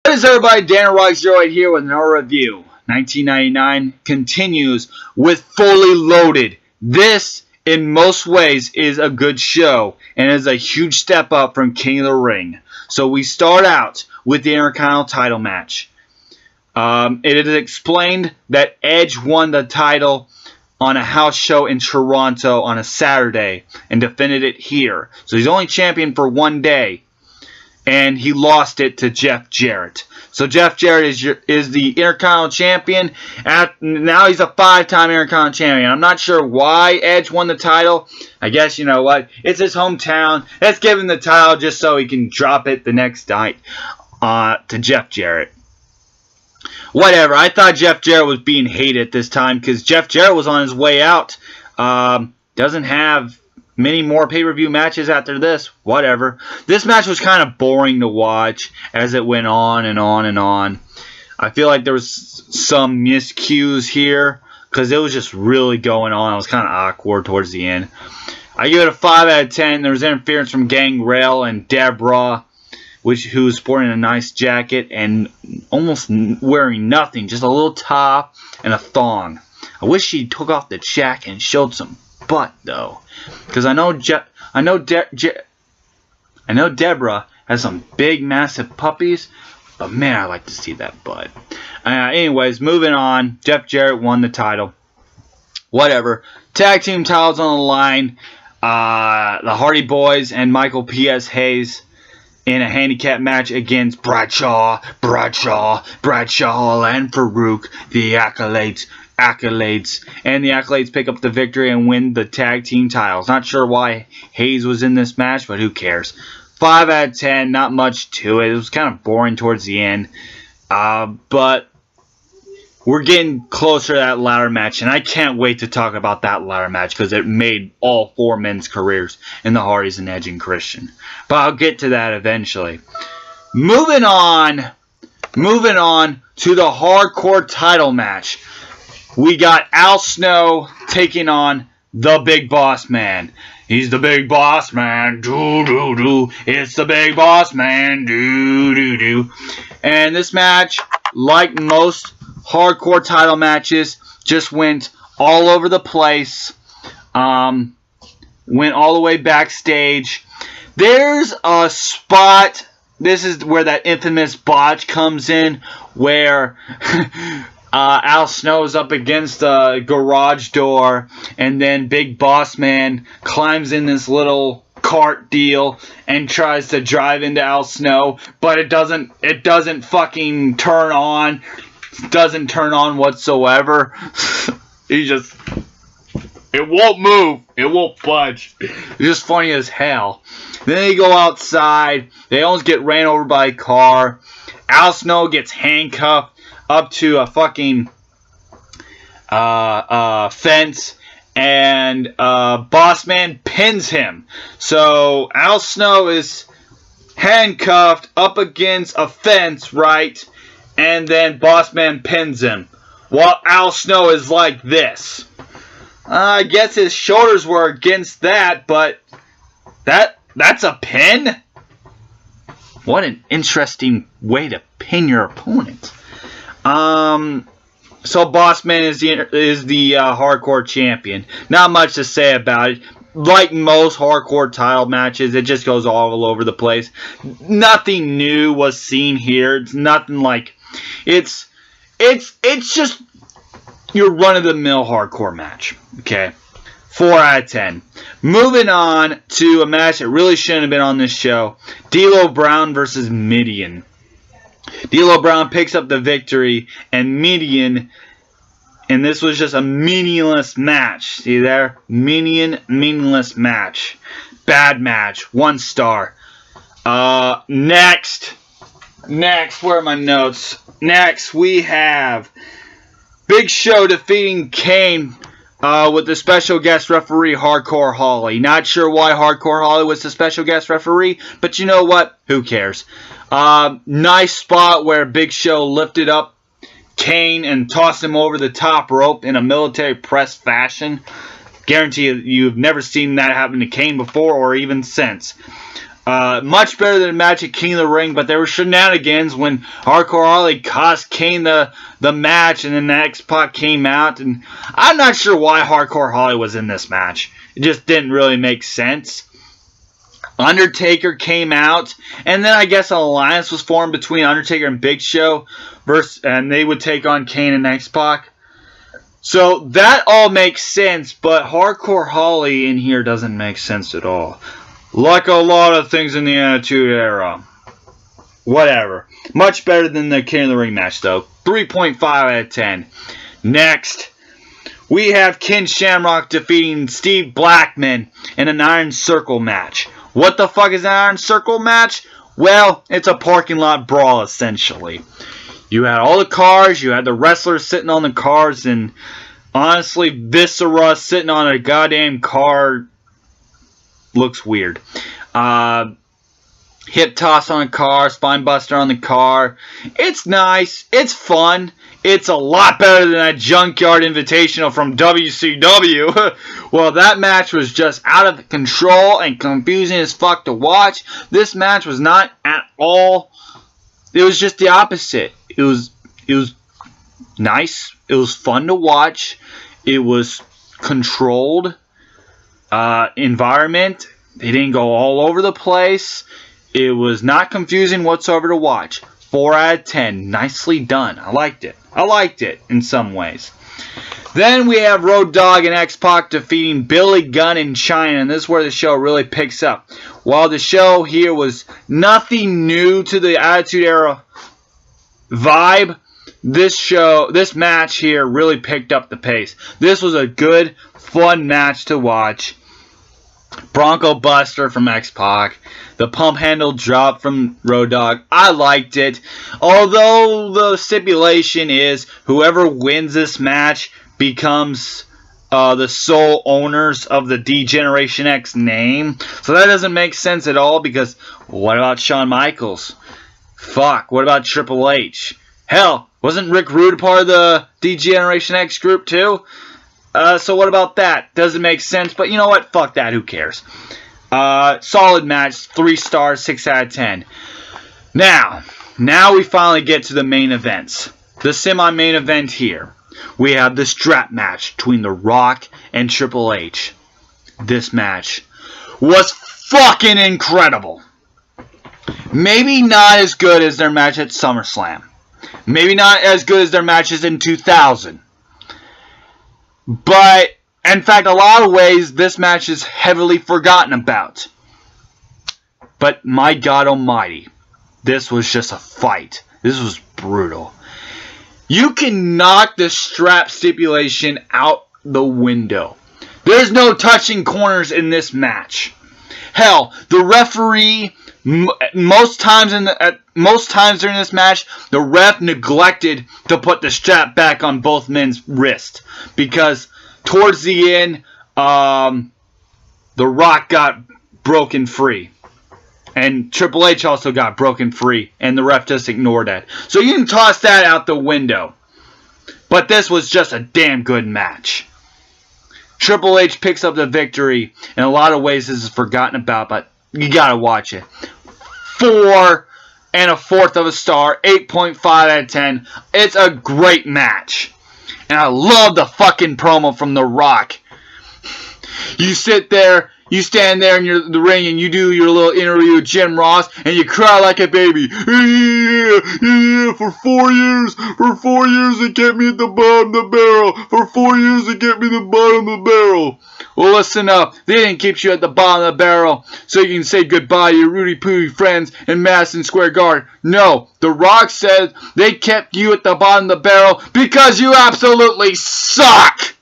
What is everybody? Dan Rock Jarrett here with another review. 1999 continues with Fully Loaded. This, in most ways, is a good show and is a huge step up from King of the Ring. So we start out with the Intercontinental title match. It is explained that Edge won the title on a house show in Toronto on a Saturday and defended it here. So he's only champion for one day. And he lost it to Jeff Jarrett. So Jeff Jarrett is the Intercontinental Champion. Now he's a 5-time Intercontinental Champion. I'm not sure why Edge won the title. I guess, you know what? It's his hometown. Let's give him the title just so he can drop it the next night to Jeff Jarrett. Whatever. I thought Jeff Jarrett was being hated this time because Jeff Jarrett was on his way out. Doesn't have many more pay-per-view matches after this. Whatever. This match was kind of boring to watch as it went on and on and on. I feel like there was some miscues here because it was just really going on. It was kind of awkward towards the end. I give it a 5 out of 10. There was interference from Gangrel and Deborah, who was sporting a nice jacket and almost wearing nothing, just a little top and a thong. I wish she took off the jacket and showed some butt though, because I know Deborah has some big massive puppies, but man, I like to see that butt. Anyways, moving on. Jeff Jarrett won the title. Whatever. Tag team titles on the line. The Hardy Boys and Michael P.S. Hayes in a handicap match against Bradshaw, and Farouk, the Acolytes. And the Acolytes pick up the victory and win the tag team titles. Not sure why Hayes was in this match, but who cares. 5 out of 10, not much to it. It was kind of boring towards the end. But we're getting closer to that ladder match, and I can't wait to talk about that ladder match because it made all 4 men's careers in the Hardys and Edge and Christian. But I'll get to that eventually. Moving on to the hardcore title match. We got Al Snow taking on the Big Boss Man. He's the Big Boss Man. Do. It's the Big Boss Man. Do. And this match, like most hardcore title matches, just went all over the place. Went all the way backstage. There's a spot. This is where that infamous botch comes in, where Al Snow's up against the garage door, and then Big Boss Man climbs in this little cart deal and tries to drive into Al Snow, but it doesn't fucking turn on. It doesn't turn on whatsoever. It won't move. It won't budge. It's just funny as hell. Then they go outside. They almost get ran over by a car. Al Snow gets handcuffed up to a fucking fence, and Bossman pins him. So Al Snow is handcuffed up against a fence, right? And then Bossman pins him, while Al Snow is like this. I guess his shoulders were against that, but that's a pin? What an interesting way to pin your opponent. So Bossman is the hardcore champion. Not much to say about it. Like most hardcore title matches, it just goes all over the place. Nothing new was seen here. It's nothing like it's just your run-of-the-mill hardcore match. Okay. 4 out of 10. Moving on to a match that really shouldn't have been on this show. D'Lo Brown versus Mideon. D'Lo Brown picks up the victory, and Mideon, and this was just a meaningless match. See there? Meaningless match. Bad match. 1 star. Next, where are my notes? Next, we have Big Show defeating Kane with the special guest referee, Hardcore Holly. Not sure why Hardcore Holly was the special guest referee, but you know what? Who cares? Nice spot where Big Show lifted up Kane and tossed him over the top rope in a military press fashion. Guarantee you've never seen that happen to Kane before or even since. Much better than a match at King of the Ring, but there were shenanigans when Hardcore Holly cost Kane the match, and then the Xpac came out, and I'm not sure why Hardcore Holly was in this match. It just didn't really make sense. Undertaker came out, and then I guess an alliance was formed between Undertaker and Big Show, and they would take on Kane and Xpac. So that all makes sense, but Hardcore Holly in here doesn't make sense at all. Like a lot of things in the Attitude Era. Whatever. Much better than the King of the Ring match, though. 3.5 out of 10. Next, we have Ken Shamrock defeating Steve Blackman in an Iron Circle match. What the fuck is an Iron Circle match? Well, it's a parking lot brawl, essentially. You had all the cars, you had the wrestlers sitting on the cars, and honestly, Viscera sitting on a goddamn car looks weird. Hip toss on a car, spine buster on the car. It's nice. It's fun. It's a lot better than that Junkyard Invitational from WCW. Well, that match was just out of control and confusing as fuck to watch. This match was not at all. It was just the opposite. It was nice. It was fun to watch. It was controlled environment. They didn't go all over the place. It was not confusing whatsoever to watch. 4 out of 10. Nicely done. I liked it. I liked it in some ways. Then we have Road Dogg and Xpac defeating Billy Gunn and Chyna, and this is where the show really picks up. While the show here was nothing new to the Attitude Era vibe, this match here really picked up the pace. This was a good, fun match to watch. Bronco Buster from Xpac. The pump handle drop from Road Dogg. I liked it. Although the stipulation is whoever wins this match becomes the sole owners of the D-Generation X name. So that doesn't make sense at all, because what about Shawn Michaels? Fuck, what about Triple H? Hell, wasn't Rick Rude part of the D-Generation X group too? So what about that? Doesn't make sense, but you know what? Fuck that, who cares? Solid match, 3 stars, 6 out of 10. Now we finally get to the main events. The semi-main event here. We have the strap match between The Rock and Triple H. This match was fucking incredible. Maybe not as good as their match at SummerSlam. Maybe not as good as their matches in 2000. But, in fact, a lot of ways, this match is heavily forgotten about. But, my God almighty, this was just a fight. This was brutal. You can knock the strap stipulation out the window. There's no touching corners in this match. Hell, the referee, most times during this match, the ref neglected to put the strap back on both men's wrists, because towards the end, The Rock got broken free. And Triple H also got broken free, and the ref just ignored that. So you can toss that out the window. But this was just a damn good match. Triple H picks up the victory. In a lot of ways, this is forgotten about, but you gotta watch it. 4 1/4 of a star, 8.5 out of 10. It's a great match. And I love the fucking promo from The Rock. You sit there, you stand there in the ring, and you do your little interview with Jim Ross, and you cry like a baby. Yeah, for 4 years, they kept me at the bottom of the barrel. For 4 years, they kept me at the bottom of the barrel. Well, listen up. They didn't keep you at the bottom of the barrel so you can say goodbye to your Rudy Pooty friends in Madison Square Garden. No, The Rock said they kept you at the bottom of the barrel because you absolutely suck.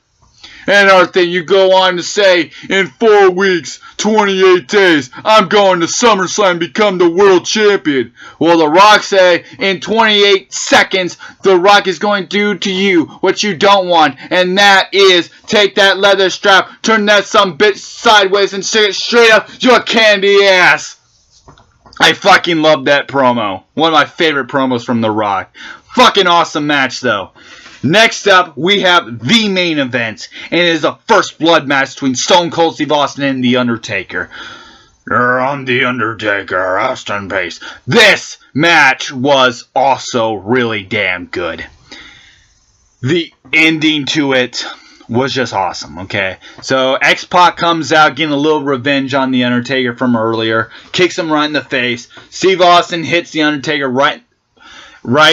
And another thing, you go on to say, in 4 weeks, 28 days, I'm going to SummerSlam and become the world champion. Well, The Rock said, in 28 seconds, The Rock is going to do to you what you don't want. And that is, take that leather strap, turn that sumbitch sideways, and stick it straight up your candy ass. I fucking love that promo. One of my favorite promos from The Rock. Fucking awesome match, though. Next up, we have the main event, and it is a first blood match between Stone Cold Steve Austin and The Undertaker. I'm the Undertaker, rest in peace. This match was also really damn good. The ending to it was just awesome, okay? So Xpac comes out getting a little revenge on the Undertaker from earlier, kicks him right in the face. Steve Austin hits the Undertaker right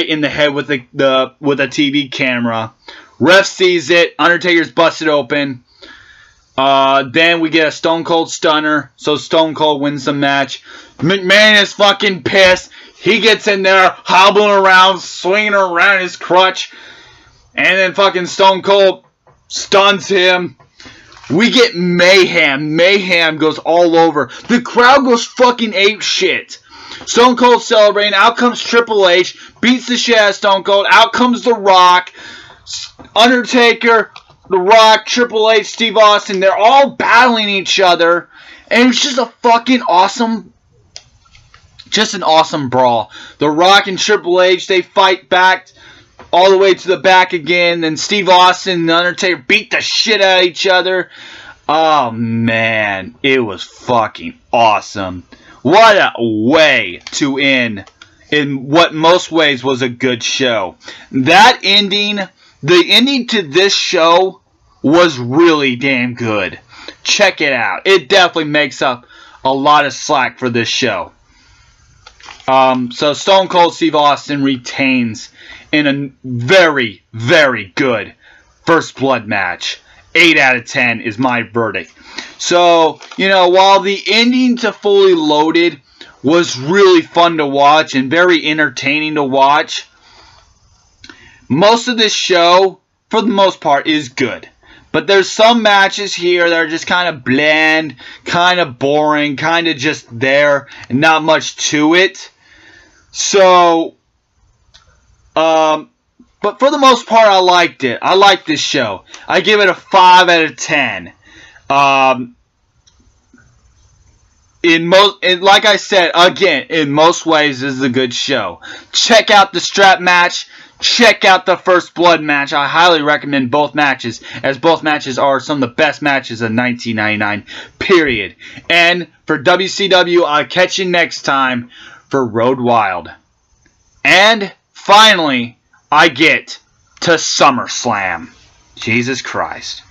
in the head with a TV camera. Ref sees it. Undertaker's busted open. Then we get a Stone Cold Stunner, so Stone Cold wins the match. McMahon is fucking pissed. He gets in there, hobbling around, swinging around his crutch, and then fucking Stone Cold stuns him. We get mayhem. Mayhem goes all over. The crowd goes fucking ape shit. Stone Cold celebrating. Out comes Triple H. Beats the shit out of Stone Cold. Out comes The Rock. Undertaker, The Rock, Triple H, Steve Austin. They're all battling each other. And it's just a fucking awesome... Just an awesome brawl. The Rock and Triple H, they fight back all the way to the back again. Then Steve Austin and The Undertaker beat the shit out of each other. Oh, man. It was fucking awesome. What a way to end in what most ways was a good show. That ending, the ending to this show was really damn good. Check it out. It definitely makes up a lot of slack for this show. So Stone Cold Steve Austin retains in a very, very good First Blood match. 8 out of 10 is my verdict. So, while the ending to Fully Loaded was really fun to watch and very entertaining to watch, most of this show, for the most part, is good. But there's some matches here that are just kind of bland, kind of boring, kind of just there, and not much to it. So, but for the most part, I liked it. I liked this show. I give it a 5 out of 10. Like I said, again, in most ways, this is a good show. Check out the strap match. Check out the First Blood match. I highly recommend both matches, as both matches are some of the best matches of 1999, period. And for WCW, I'll catch you next time for Road Wild. And finally, I get to SummerSlam. Jesus Christ.